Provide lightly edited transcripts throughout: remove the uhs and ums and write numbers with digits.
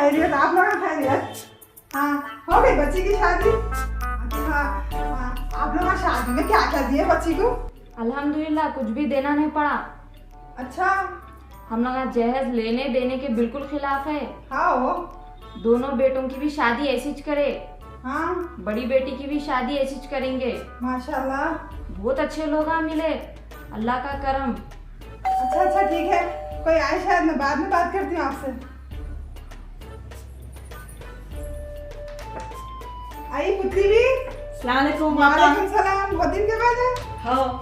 खैरियत, आप लोग खैरियत? हाँ, हो गई बच्ची की शादी? अच्छा, आप लोग शादी में क्या क्या दिए बच्ची को? अल्हम्दुलिल्लाह कुछ भी देना नहीं पड़ा। अच्छा। हम लोग जहेज लेने देने के बिल्कुल खिलाफ है। हाँ हो। दोनों बेटों की भी शादी ऐसी ज करे। हाँ। बड़ी बेटी की भी शादी ऐसी ज करेंगे। माशाल्लाह। बहुत अच्छे लोग मिले, अल्लाह का करम। अच्छा अच्छा ठीक है, कोई आए शायद, मैं बाद में बात करती हूँ आपसे। आई पुत्री भी। अस्सलाम वालेकुम। वालेकुम सलाम, बहुत दिन के बाद है। हाँ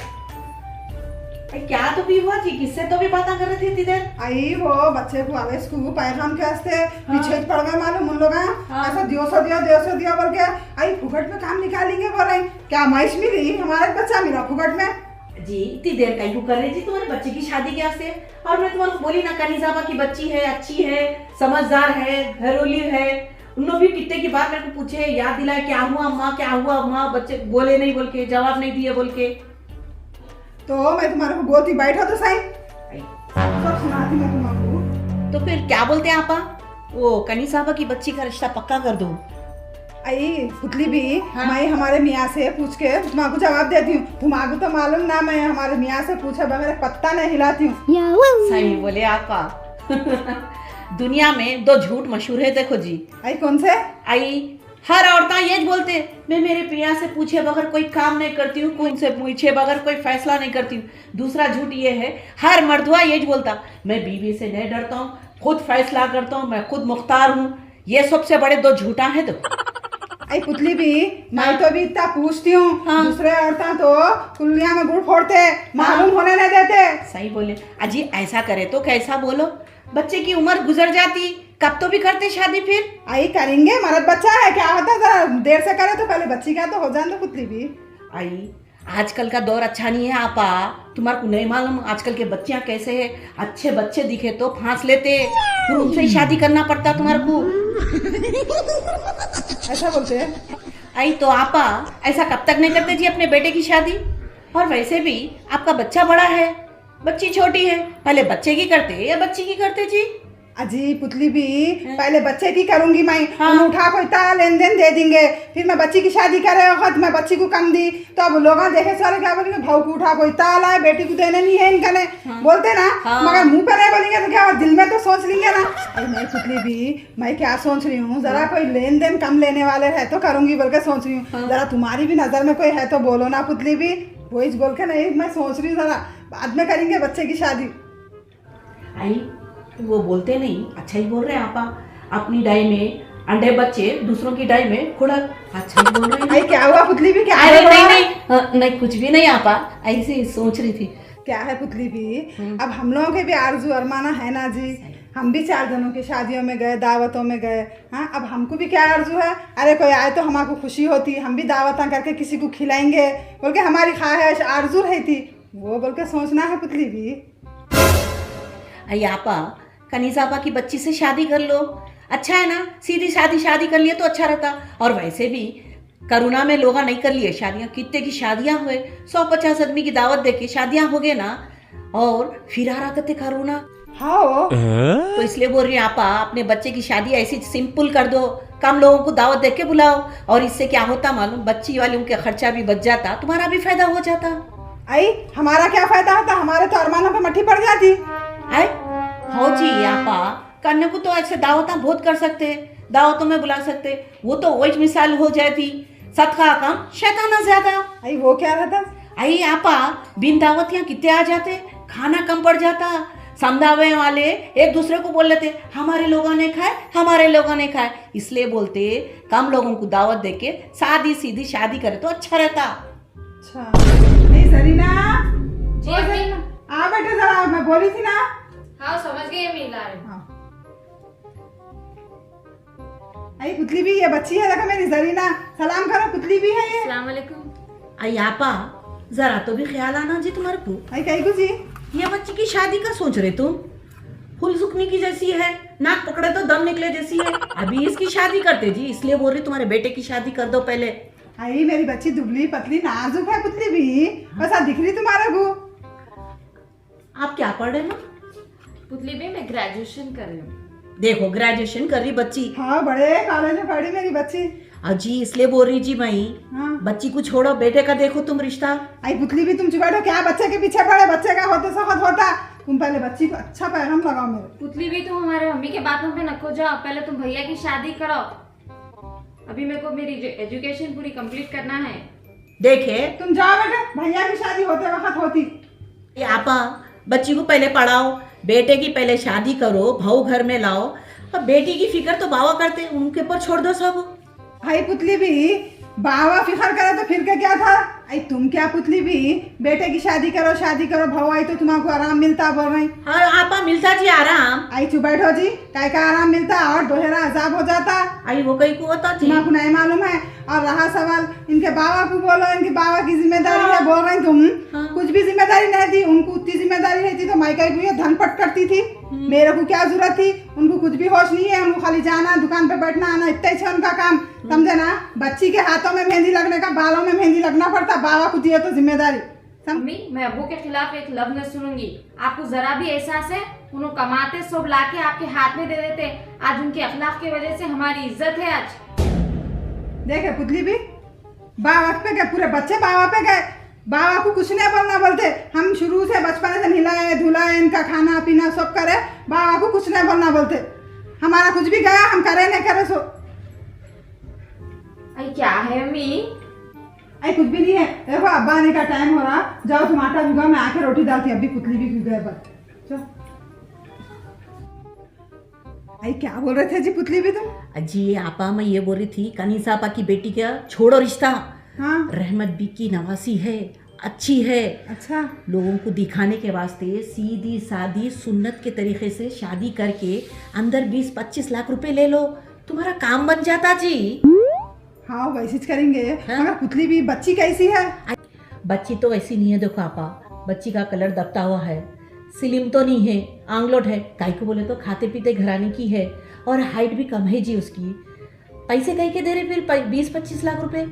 क्या तो भी हुआ जी, किससे तो भी बातें कर रही थी इधर? आई वो बच्चे को आवे स्कूल पैगाम के वास्ते पीछे पड़ गए मालूम उन लोग। हाँ। ऐसा दियो दियो बोल के आई फुकट में काम निकालेंगे बोल रहे क्या माइश मिली, हमारा बच्चा मिला फुकट में। जी इतनी देर कहीं कर रही थी तुम्हारे बच्चे की शादी के वास्ते? और मैं तुम्हारे बोली ना कनीज़ाबा की बच्ची है, अच्छी है, समझदार है, घरेलू है। उन लोग भी कितने की बात मेरे को पूछे, याद दिलाए क्या हुआ अम्मा, क्या हुआ अम्मा, बच्चे बोले नहीं बोल के, जवाब नहीं दिए बोल के। तो मैं तुम्हारे को बोलती बैठो तो सही, सब सुनाती मैं तुम्हारे। तो फिर क्या बोलते हैं आपा? वो कनीज़ाबा की बच्ची का रिश्ता पक्का कर दो। आई पुतली भी। हाँ। मैं हमारे मियाँ से पूछ के तुम्हारे जवाब देती हूँ। तुम्हारे तो मालूम ना, मैं हमारे मियाँ से पूछे बगैर पत्ता नहीं हिलाती हूँ। सही बोले आपा। दुनिया में दो झूठ मशहूर है, देखो जी। आई कौन से? आई हर औरतें ये बोलते, मैं मेरे पिया से पूछे बगैर कोई काम नहीं करती हूँ, कोई से पूछे बगैर कोई फैसला नहीं करती हूँ। दूसरा झूठ ये है, हर मर्दवा ये बोलता, मैं बीवी से नहीं डरता हूँ, खुद फैसला करता हूँ, मैं खुद मुख्तार हूँ। ये सबसे बड़े दो झूठा है। तो आई पुतली भी, मैं तो भी इतना पूछती हूँ। हाँ। दूसरे औरतें तो कुल्लिया में गुड़ फोड़ते, मालूम होने नहीं देते। सही बोले अजी, ऐसा करे तो कैसा बोलो, बच्चे की उम्र गुजर जाती, कब तो भी करते शादी। फिर आई करेंगे, मर्द बच्चा है, क्या होता है, जरा देर से करे तो पहले बच्ची का तो हो जाए। तो पुतली भी आई आजकल का दौर अच्छा नहीं है आपा, तुम्हारे को नहीं मालूम आजकल के बच्चियां कैसे है। अच्छे बच्चे दिखे तो फांस लेते, फिर उनसे ही शादी करना पड़ता तुम्हारे को। ऐसा बोलते हैं। आई तो आपा ऐसा कब तक नहीं करते जी अपने बेटे की शादी? और वैसे भी आपका बच्चा बड़ा है, बच्ची छोटी है, पहले बच्चे की करते या बच्ची की करते जी? अजी पुतली भी, पहले बच्चे की करूंगी मैं। हाँ। हम उठा कोई ता लेन देन दे देंगे, फिर मैं बच्ची की शादी करे वक्त मैं बच्ची को कम दी तो अब लोग देखे सारे क्या बोलेंगे, भाव को उठा कोई ता लाए, बेटी को देने नहीं है इनका ने। हाँ। बोलते ना। हाँ। मगर मुंह पे नहीं बोलेंगे तो क्या दिल में तो सोच लेंगे ना। अरे नहीं पुतली भी, मैं क्या सोच रही हूँ, जरा कोई लेन देन कम लेने वाले है तो करूंगी बोल के सोच रही हूँ। जरा तुम्हारी भी नजर में कोई है तो बोलो ना पुतली भी, वही बोल के नहीं मैं सोच रही हूँ, जरा बाद में करेंगे बच्चे की शादी। आई वो बोलते नहीं, अच्छा ही बोल रहे हैं आपा, अपनी डाई में अंडे बच्चे, दूसरों की डाई में खुड़क, अच्छा ही बोल रहे हैं। आई क्या हुआ पुतली भी, क्या अरे हुआ? नहीं नहीं कुछ भी नहीं आपा, ऐसे ही सोच रही थी। क्या है पुतली भी, अब हम लोगों के भी आरजू अरमाना है ना जी। हम भी 4 जनों की शादियों में गए, दावतों में गए। हाँ, अब हमको भी क्या आरजू है, अरे कोई आए तो हमारे खुशी होती, हम भी दावतें करके किसी को खिलाएंगे बोल के हमारी ख्वाहिश आरजू रही थी, वो बोल के सोचना है पुतली भी। आई आपा कनीज़ाबा की बच्ची से शादी कर लो, अच्छा है ना, सीधी शादी कर लिए तो अच्छा रहता। और वैसे भी करोना में लोग नहीं कर लिए शादियां, कितने की शादियां हुए, 150 आदमी की दावत देके शादियां हो गए ना, और फिर आ रहा करते करोना। हाँ तो इसलिए बोल रही आपा, अपने बच्चे की शादी ऐसी सिंपल कर दो, कम लोगों को दावत देके बुलाओ, और इससे क्या होता मालूम, बच्ची वाले उनके खर्चा भी बच जाता, तुम्हारा भी फायदा हो जाता। आई हमारा क्या फायदा होता, हमारे तो अरमानों पे मट्टी पड़ जाती। है हो जी आपा, करने को तो ऐसे दावतें बहुत कर सकते, दावतों में बुला सकते, वो तो वही मिसाल हो जाती, सदका कम शैताना ज्यादा। आई वो क्या रहता? आई आपा बिन दावतियां कितने आ जाते, खाना कम पड़ जाता, समझावे वाले एक दूसरे को बोल लेते, हमारे लोगों ने खाए, हमारे लोगों ने खाए, इसलिए बोलते कम लोगों को दावत देके सादी सीधी शादी करे तो अच्छा रहता। अच्छा नहीं सरीना जी अम्मी। आ बेटे जरा, मैं बोली थी ना। हाँ समझ गई अम्मी, ला रही हूँ। हाँ। आई पुतली भी, ये बच्ची है देखो मेरी जरीना, सलाम करो, पुतली भी है ये। अस्सलाम वालेकुम। आई आपा जरा तो भी ख्याल आना जी तुम्हारे को, आई कहीं को जी, ये बच्ची की शादी का सोच रहे तुम, फुल सुखनी की जैसी है, नाक पकड़े तो दम निकले जैसी है, अभी इसकी शादी करते जी, इसलिए बोल रही तुम्हारे बेटे की शादी कर दो पहले। आई मेरी बच्ची दुबली पतली नाजुक है पुतली भी, वैसा दिख रही तुम्हारे को। आप क्या पढ़ रहे हो? पुतली भी मैं ग्रेजुएशन कर रही हूँ। देखो ग्रेजुएशन कर रही बच्ची। हाँ बड़े कॉलेज में पढ़ी मेरी बच्ची। अजी इसलिए बोल रही जी मई, हाँ बच्ची को छोड़ो, बेटे का देखो तुम रिश्ता। आई पुतली भी तुम चुप बैठो, क्या बच्चे के पीछे पड़े, बच्चे का होते सखत होता। तुम पहले बच्ची को अच्छा पैगाम लगाओ मेरे। पुतली भी तुम हमारे मम्मी के बातों पे नको जाओ, पहले तुम भैया की शादी करो। अभी मेरे को मेरी एजुकेशन पूरी कंप्लीट करना है। देखे तुम जाओ बेटे, भैया की शादी होते वक्त होती। ये आपा बच्ची को पहले पढ़ाओ, बेटे की पहले शादी करो, भाऊ घर में लाओ, और बेटी की फिक्र तो बाबा करते, उनके ऊपर छोड़ दो सब। आई पुतली भी बाबा फिकर करे तो फिर के क्या था। आई तुम क्या पुतली भी बेटे की शादी करो भाव आई तो तुम्हारा आराम मिलता बोल रही। और आपा मिलता जी आराम। आई चुप बैठो जी, काय का आराम मिलता और दोहरा अजाब हो जाता। आई वो कहीं को होता जी। तुम्हारा नहीं मालूम है। और रहा सवाल इनके बाबा को, बोलो इनके बाबा की जिम्मेदारी है बोल रही तुम। हाँ। कुछ भी जिम्मेदारी नहीं थी उनको, उतनी जिम्मेदारी रहती तो माइका को ये धनपट करती थी। मेरे को क्या जरूरत थी, उनको कुछ भी होश नहीं है, उनको खाली जाना दुकान पे बैठना आना इतना ही है उनका काम, समझे ना। बच्ची के हाथों में मेहंदी लगने का, बालों में मेहंदी लगना पड़ता, बाबा को दिए तो जिम्मेदारी। मम्मी मैं अब्बू के खिलाफ एक लफ्ज न सुनूंगी। आपको जरा भी एहसास है, उन्होंने कमाते सब लाके आपके हाथ में दे देते। आज उनके अखलाक की वजह से हमारी इज्जत है। आज देखे पुतली भी बाबा पे गए, पूरे बच्चे बाबा पे गए, बाबा को कुछ नहीं बोलना बोलते। हम शुरू से बचपन से नहलाए धुलाए, इनका खाना पीना सब करे, बाबा को कुछ नहीं बोलना बोलते। हमारा कुछ भी गया हम करे नहीं करे सो। अरे क्या है अम्मी? आई कुछ भी नहीं है। देखो अब्बा आने का टाइम हो रहा, जाओ तुम आटा भिगो, मैं आके रोटी डालती। अभी पुतली भी गए बस। चलो आई क्या बोल रहे थे जी पुतली भी तुम? अजी आपा मैं ये बोल रही थी, कनीसा आपा की बेटी का छोड़ो रिश्ता। हाँ रहमत बी की नवासी है, अच्छी है। अच्छा लोगों को दिखाने के वास्ते सीधी सादी सुन्नत के तरीके से शादी करके अंदर 20-25 लाख रुपए ले लो, तुम्हारा काम बन जाता जी। हाँ वैसे करेंगे। हाँ? मगर पुतली भी बच्ची कैसी है? बच्ची तो ऐसी नहीं है, देखो आपा बच्ची का कलर दबता हुआ है, स्लिम तो नहीं है, आंगलोट है, काई को बोले तो खाते पीते घराने की है, और हाइट भी कम है जी उसकी। पैसे कहीं के दे रहे फिर 20-25 लाख रुपए?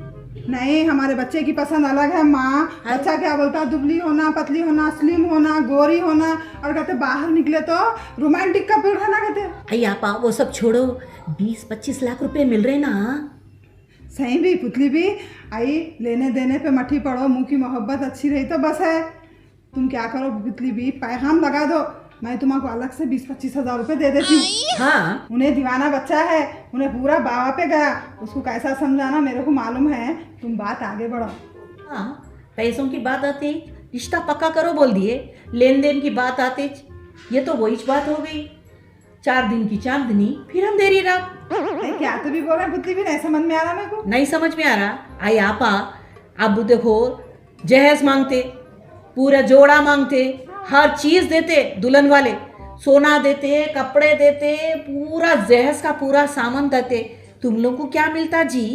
नहीं हमारे बच्चे की पसंद अलग है माँ। बच्चा क्या बोलता, दुबली होना, पतली होना, स्लिम होना, गोरी होना, और कहते बाहर निकले तो रोमांटिक कपल रहना कहते। अरे आपा वो सब छोड़ो, 20-25 लाख रुपए मिल रहे ना। सही भी पुतली भी आई, लेने देने पे मट्ठी पड़ो, मुंह की मोहब्बत अच्छी रही तो बस है। तुम क्या करो पुतली भी, पैगाम लगा दो, मैं तुम्हारे अलग से 20-25 हज़ार रुपये दे देती हूँ। हाँ उन्हें दीवाना बच्चा है, उन्हें पूरा बाबा पे गया, उसको कैसा समझाना मेरे को मालूम है। तुम बात आगे बढ़ो। हाँ पैसों की बात आती, रिश्ता पक्का करो बोल दिए, लेन देन की बात आती, ये तो वही बात हो गई। 4 दिन की चांदनी फिर अंधेरी रात। क्या तो भी बोल रहे पुतली भी, नहीं समझ में आ रहा मेरे को। नहीं समझ में आ रहा। आई आपा अब देखो जहेज मांगते, पूरा जोड़ा मांगते, हर चीज देते दुल्हन वाले, सोना देते, कपड़े देते, पूरा जहेज का पूरा सामान देते। तुम लोगों को क्या मिलता जी?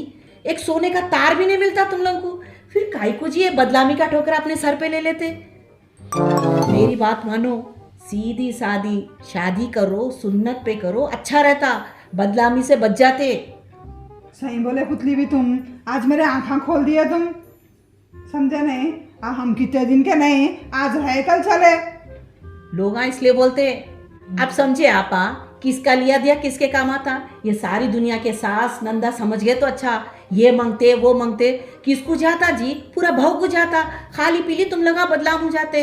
एक सोने का तार भी नहीं मिलता तुम लोगों को। फिर काई को जी ये बदनामी का ठोकर अपने सर पे ले लेते। मेरी बात मानो, सीधी सादी शादी करो, सुन्नत पे करो, अच्छा रहता, बदनामी से बच जाते। सही बोले पुतली भी तुम, आज मेरे आँखा खोल दिए तुम, समझे नहीं। हम कितने दिन के नहीं, आज है कल चले। लोग इसलिए बोलते। अब समझे आपा किसका लिया दिया किसके काम आता। ये सारी दुनिया के सास नंदा समझ गए तो अच्छा, ये मांगते वो मांगते, किसको जाता जी? पूरा भाव को जाता, खाली पीली तुम लगा बदलाम हो जाते।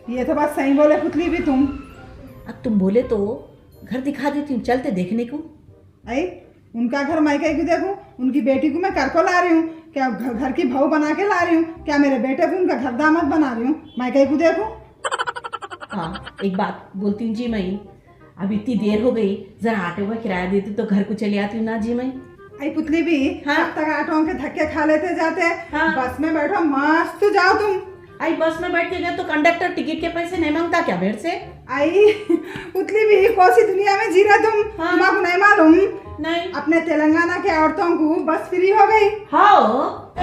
ये तो बात सही बोले पुतली भी तुम। अब तुम बोले तो घर दिखा देती हूँ, चलते देखने को। आई उनका घर मायके को देखूं, उनकी बेटी को मैं घर को ला रही हूँ क्या, घर की बहू बना के ला रही हूँ क्या, मेरे बेटे को उनका घर दामाद बना रही हूँ, मायके को देखूं। हाँ एक बात बोलती हूँ जी मई, अब इतनी देर हो गई, जरा ऑटो का किराया देती तो घर को चली आती हूँ ना जी मई। आई पुतली भी हाँ? अब तक ऑटो के धक्के खा लेते जाते। हाँ? बस में बैठो मस्त जाओ तुम। आई बस में बैठ के गए तो कंडक्टर टिकट के पैसे नहीं मांगता क्या मेरे से? आई पुतली भी कौन सी दुनिया में जी रहे तुम? हाँ? तुम्हारा नहीं मालूम नहीं। अपने तेलंगाना के औरतों को बस फ्री हो गई। हाँ